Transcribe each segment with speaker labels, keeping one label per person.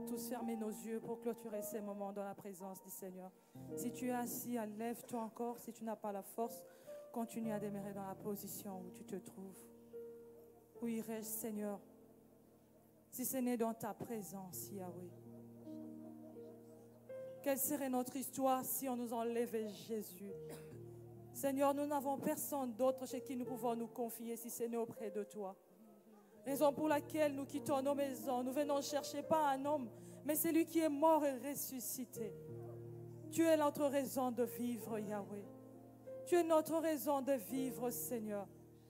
Speaker 1: tous fermer nos yeux pour clôturer ces moments dans la présence du Seigneur. Si tu es assis, lève-toi encore. Si tu n'as pas la force, continue à demeurer dans la position où tu te trouves. Où irais-je, Seigneur, si ce n'est dans ta présence, Yahweh? Quelle serait notre histoire si on nous enlevait Jésus? Seigneur, nous n'avons personne d'autre chez qui nous pouvons nous confier si ce n'est auprès de toi. Raison pour laquelle nous quittons nos maisons. Nous venons chercher pas un homme, mais celui qui est mort et ressuscité. Tu es notre raison de vivre, Yahweh. Tu es notre raison de vivre, Seigneur.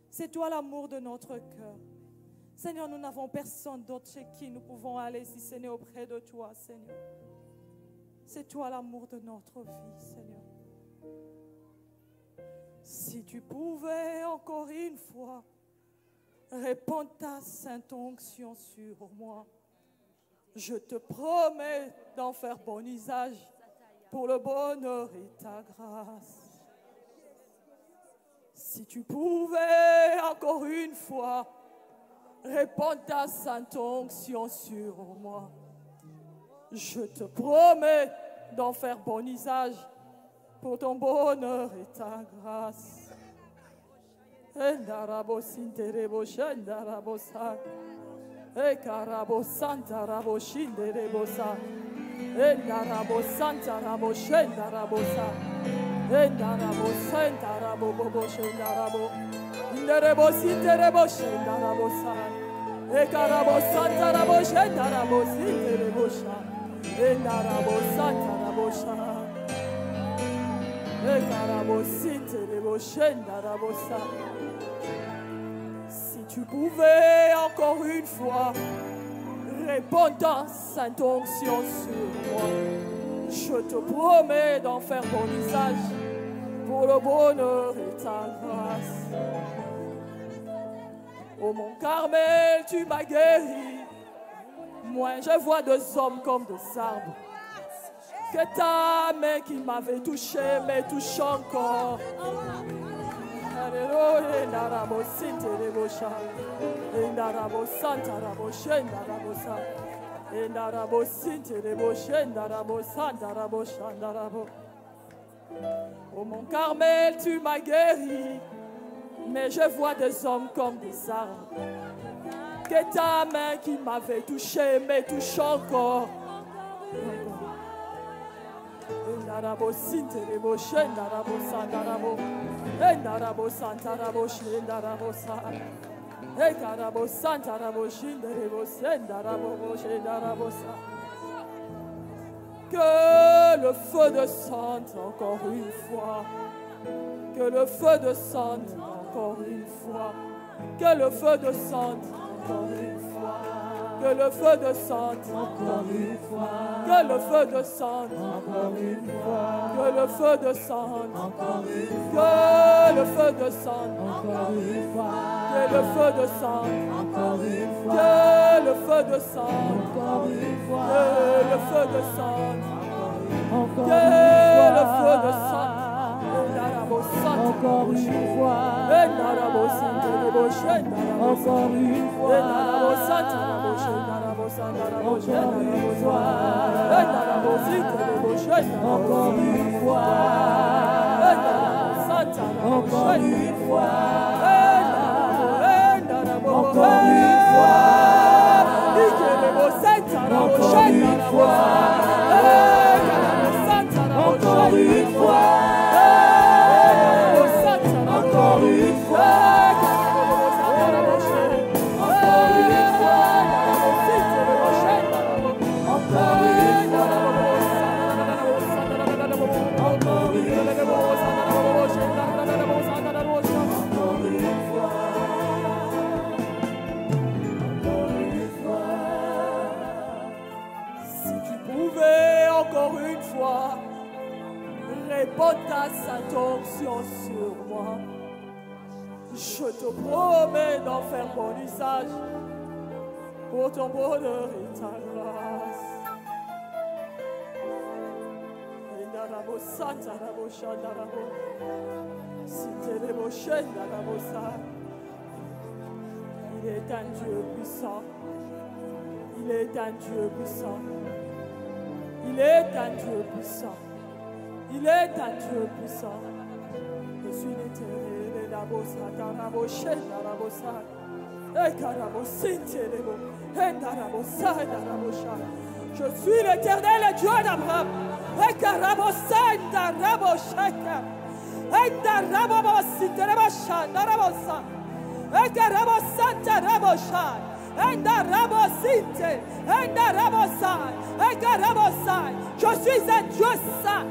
Speaker 1: C'est toi l'amour de notre cœur. Seigneur, nous n'avons personne d'autre chez qui nous pouvons aller si ce n'est auprès de toi, Seigneur. C'est toi l'amour de notre vie, Seigneur. Si tu pouvais encore une fois répandre ta sainte onction sur moi, je te promets d'en faire bon usage pour le bonheur et ta grâce. Si tu pouvais encore une fois répandre ta sainte onction sur moi, je te promets d'en faire bon usage pour ton bonheur et ta grâce. Endarabo sinterebo shendarabo sa. Ekarabo santarabo shinderebo sa. Endarabo santarabo shendarabo sa. Endarabo santarabo bobo shendarabo. Inderebo sinterebo shendarabo sa. Ekarabo santarabo shendarabo sinterebo sa. Endarabo santarabo sa. Si tu pouvais encore une fois répondre ta sainte onction sur moi, je te promets d'en faire bon usage pour le bonheur et ta grâce. Ô mon Carmel, tu m'as guéri. Moi, je vois deux hommes comme des arbres. Que ta main qui m'avait touché me touche encore. Oh mon Carmel, tu m'as guéri, mais je vois des hommes comme des arbres. Que ta main qui m'avait touché me touche encore. Endarabo sinterebo shendarabo sandarabo. Endarabo santarabo shendarabo sa. Ekarabo santarabo shendarabo sendarabo shendarabo sa. Que le feu descende encore une fois. Que le feu descende encore une fois. Que le feu descende encore une fois. Que le feu descende encore une fois. Que le feu descende encore une fois. Que le feu descende encore une fois. Que le feu descende encore une fois. Que le feu descende encore une fois. Que le feu descende encore une fois. Que le feu descende encore une fois. Que le feu descende encore une fois. Encore une fois. Encore une fois. Encore une fois. Encore une fois. Encore une fois. Encore une fois. Encore une fois. Répande ta sainte onction sur moi. Je te promets d'en faire bon usage pour ton bonheur et ta grâce. Endarabo santarabo shandarabo. Sinterebo shendarabo sa. Il est un Dieu puissant. Il est un Dieu puissant. Il est un Dieu puissant. Il est un Dieu puissant. Je suis l'Éternel, la bossa, la bossa, la bossa. Je suis l'Éternel Dieu d'Abraham. Je suis un Dieu saint.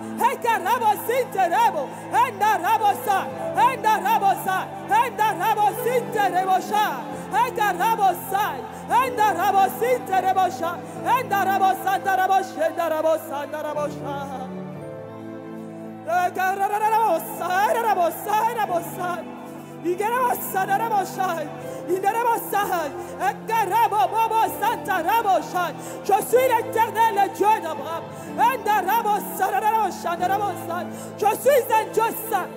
Speaker 1: Je suis l'Éternel Dieu d'Abraham. Je suis un Dieu saint.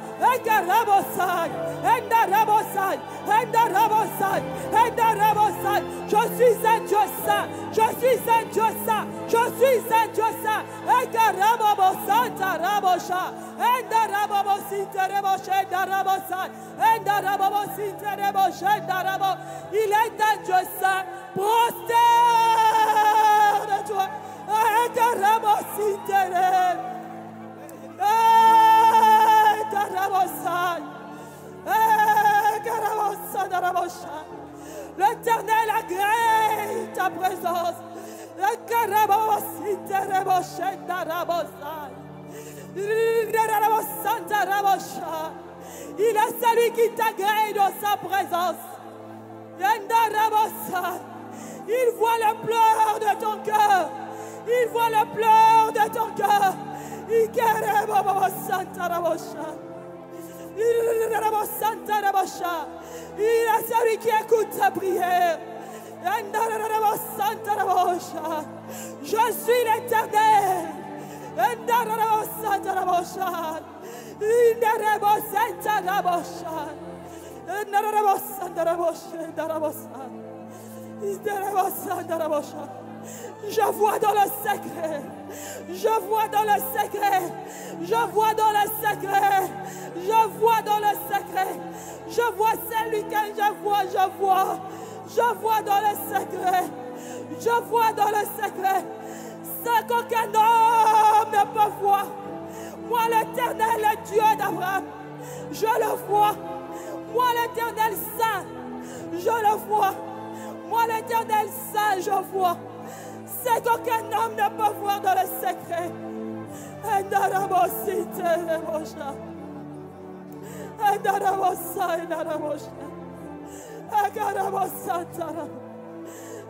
Speaker 1: Je suis un Dieu saint. Je suis un Dieu saint. Je suis un Dieu saint. Il est un Dieu saint. Prosterne-toi. L'Éternel agrée ta présence. Il est celui qui t'agrée dans sa présence. Il voit le pleur de ton cœur. Il voit le pleur de ton cœur. Il est celui qui écoute ta prière. Je suis l'Éternel. Je vois dans le secret. Je vois dans le secret. Je vois dans le secret. Je vois dans le secret. Je vois celui que je vois. Je vois dans le secret. Je vois dans le secret. Ce qu'aucun homme ne peut voir. Moi, l'Éternel, le Dieu d'Abraham, je le vois. Moi, l'Éternel Saint, je le vois. Moi, l'Éternel Saint, je vois. C'est qu'aucun homme ne peut voir dans le secret.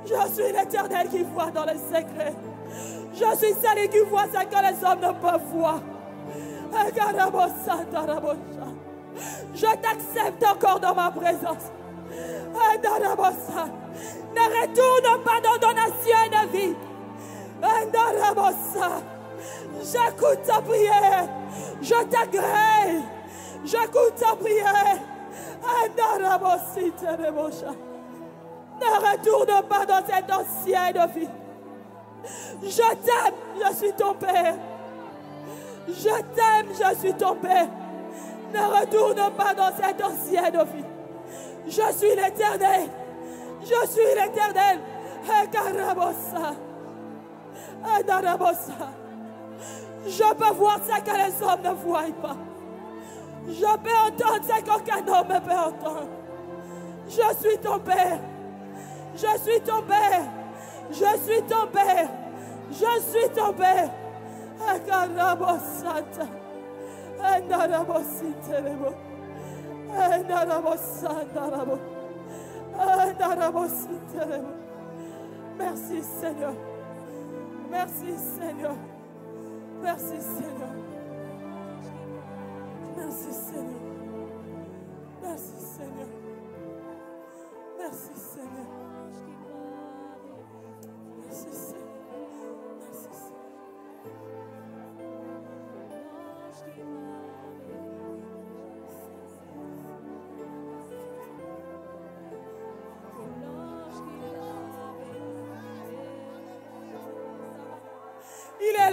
Speaker 1: Je suis l'Éternel qui voit dans le secret. Je suis celui qui voit ce que les hommes ne peuvent voir. Je t'accepte encore dans ma présence. Ne retourne pas dans ton ancienne vie. J'écoute ta prière. Je t'agrée. J'écoute ta prière. Ne retourne pas dans cette ancienne vie. Je t'aime, je suis ton Père. Je t'aime, je suis ton Père. Ne retourne pas dans cette ancienne vie. Je suis l'Éternel. Je suis l'Éternel. Je peux voir ce que les hommes ne voient pas. Je peux entendre ce qu'aucun homme ne peut entendre. Je suis ton Père. Je suis ton Père. Je suis ton Père. Je suis ton Père. Merci Seigneur. Merci Seigneur. Merci Seigneur. Merci Seigneur. Merci Seigneur. Merci Seigneur. Merci Seigneur. Merci Seigneur.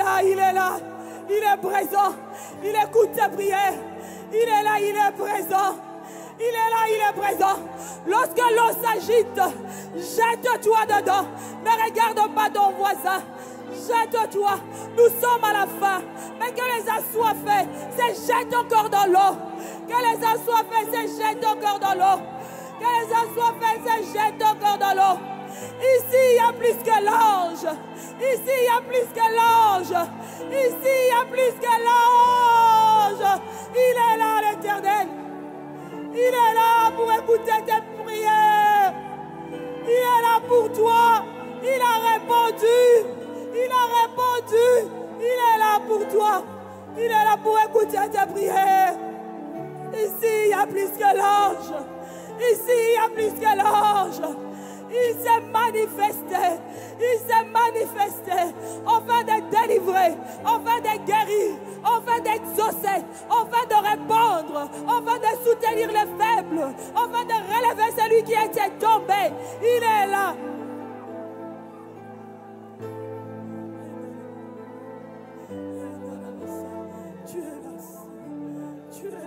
Speaker 1: là, il est là. Il est présent. Il écoute tes prières. Il est là, il est présent. Il est là, il est présent. Lorsque l'eau s'agite, jette-toi dedans. Ne regarde pas ton voisin. Jette-toi. Nous sommes à la fin. Mais que les assoiffés se jettent encore dans l'eau. Que les assoiffés se jettent encore dans l'eau. Que les assoiffés se jettent encore dans l'eau. Ici, il y a plus que l'ange. Ici, il y a plus que l'ange. Ici, il y a plus que l'ange. Il est là, l'Éternel. Il est là pour écouter tes prières. Il est là pour toi. Il a répondu. Il a répondu. Il est là pour toi. Il est là pour écouter tes prières. Ici, il y a plus que l'ange. Ici, il y a plus que l'ange. Il s'est manifesté. Il s'est manifesté afin de délivrer, afin de guérir, afin d'exaucer, afin de répondre, afin de soutenir les faibles, afin de relever celui qui était tombé. Il est là. Tu es là. Tu es là.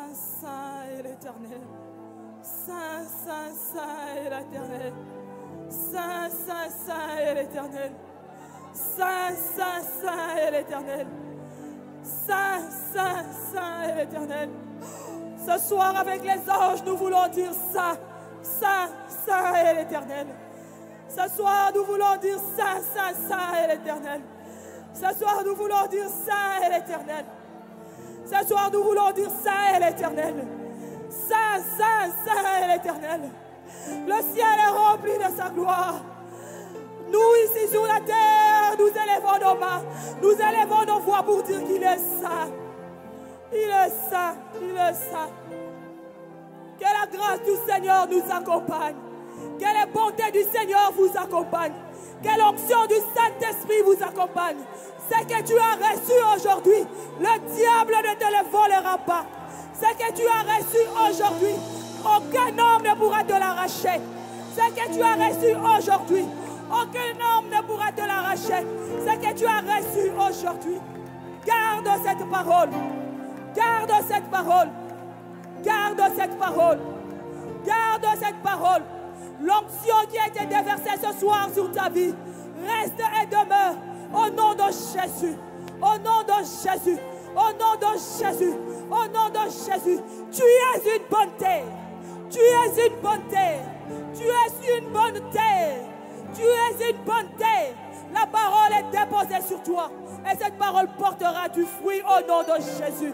Speaker 1: Saint est l'Éternel. Saint est l'Éternel. Saint est l'Éternel. Saint est l'Éternel. Saint est l'Éternel. Ce soir avec les anges nous voulons dire Saint est l'Éternel. Ce soir nous voulons dire Saint est l'Éternel. Ce soir nous voulons dire Saint est l'Éternel. Ce soir, nous voulons dire Saint est l'Éternel. Saint est l'Éternel. Le ciel est rempli de sa gloire. Nous, ici sur la terre, nous élevons nos mains. Nous élevons nos voix pour dire qu'il est saint. Il est saint. Il est saint. Que la grâce du Seigneur nous accompagne. Que la bonté du Seigneur vous accompagne. Que l'onction du Saint-Esprit vous accompagne. Ce que tu as reçu aujourd'hui, le diable ne te le volera pas. Ce que tu as reçu aujourd'hui, aucun homme ne pourra te l'arracher. Ce que tu as reçu aujourd'hui, aucun homme ne pourra te l'arracher. Ce que tu as reçu aujourd'hui, garde cette parole. Garde cette parole. Garde cette parole. Garde cette parole. L'onction qui a été déversée ce soir sur ta vie reste et demeure. Au nom de Jésus, au nom de Jésus, au nom de Jésus, au nom de Jésus, tu es une bonté, tu es une bonté, tu es une bonté, tu es une bonté. La parole est déposée sur toi et cette parole portera du fruit au nom de Jésus.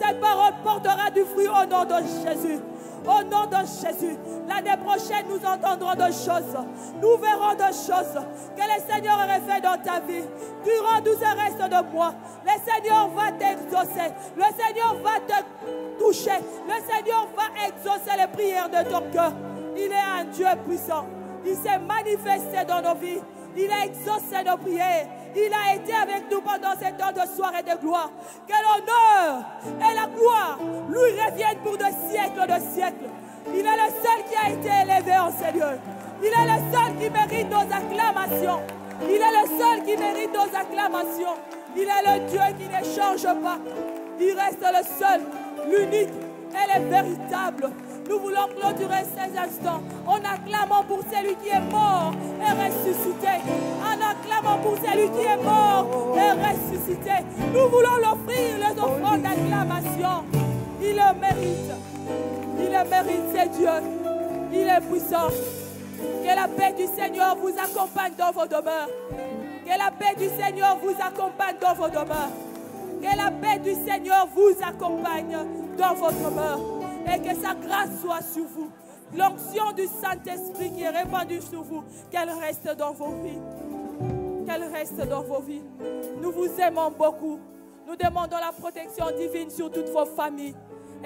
Speaker 1: Cette parole portera du fruit au nom de Jésus. Au nom de Jésus, l'année prochaine, nous entendrons de choses. Nous verrons de choses que le Seigneur aurait fait dans ta vie. Durant tout ce reste de mois, le Seigneur va t'exaucer. Le Seigneur va te toucher. Le Seigneur va exaucer les prières de ton cœur. Il est un Dieu puissant. Il s'est manifesté dans nos vies. Il a exaucé nos prières. Il a été avec nous pendant ces temps de soirée de gloire. Que l'honneur et la gloire lui reviennent pour de siècles. Il est le seul qui a été élevé en ces lieux. Il est le seul qui mérite nos acclamations. Il est le seul qui mérite nos acclamations. Il est le Dieu qui ne change pas. Il reste le seul, l'unique et le véritable. Nous voulons clôturer ces instants en acclamant pour celui qui est mort et ressuscité. En acclamant pour celui qui est mort et ressuscité. Nous voulons l'offrir les offrandes d'acclamation. Il le mérite. Il le mérite, c'est Dieu. Il est puissant. Que la paix du Seigneur vous accompagne dans vos demeures. Que la paix du Seigneur vous accompagne dans vos demeures. Que la paix du Seigneur vous accompagne dans vos demeures. Et que sa grâce soit sur vous. L'onction du Saint-Esprit qui est répandue sur vous, qu'elle reste dans vos vies. Qu'elle reste dans vos vies. Nous vous aimons beaucoup. Nous demandons la protection divine sur toutes vos familles.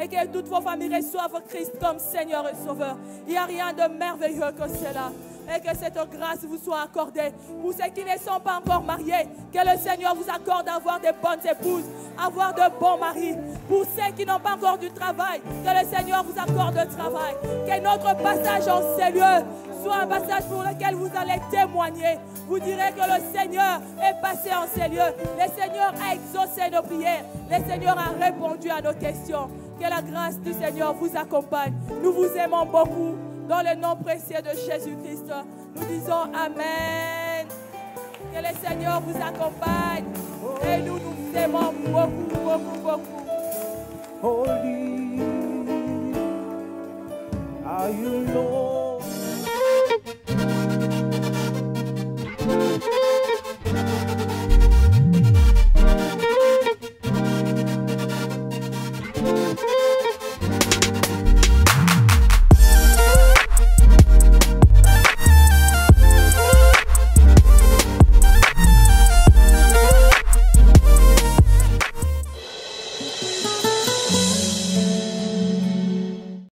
Speaker 1: Et que toutes vos familles reçoivent Christ comme Seigneur et Sauveur. Il n'y a rien de merveilleux que cela. Et que cette grâce vous soit accordée. Pour ceux qui ne sont pas encore mariés, que le Seigneur vous accorde d'avoir des bonnes épouses, avoir de bons maris. Pour ceux qui n'ont pas encore du travail, que le Seigneur vous accorde le travail. Que notre passage en ces lieux soit un passage pour lequel vous allez témoigner. Vous direz que le Seigneur est passé en ces lieux. Le Seigneur a exaucé nos prières. Le Seigneur a répondu à nos questions. Que la grâce du Seigneur vous accompagne. Nous vous aimons beaucoup. Dans le nom précieux de Jésus-Christ, nous disons Amen. Que le Seigneur vous accompagne. Et nous nous aimons beaucoup, beaucoup, beaucoup.
Speaker 2: Holy are you, Lord.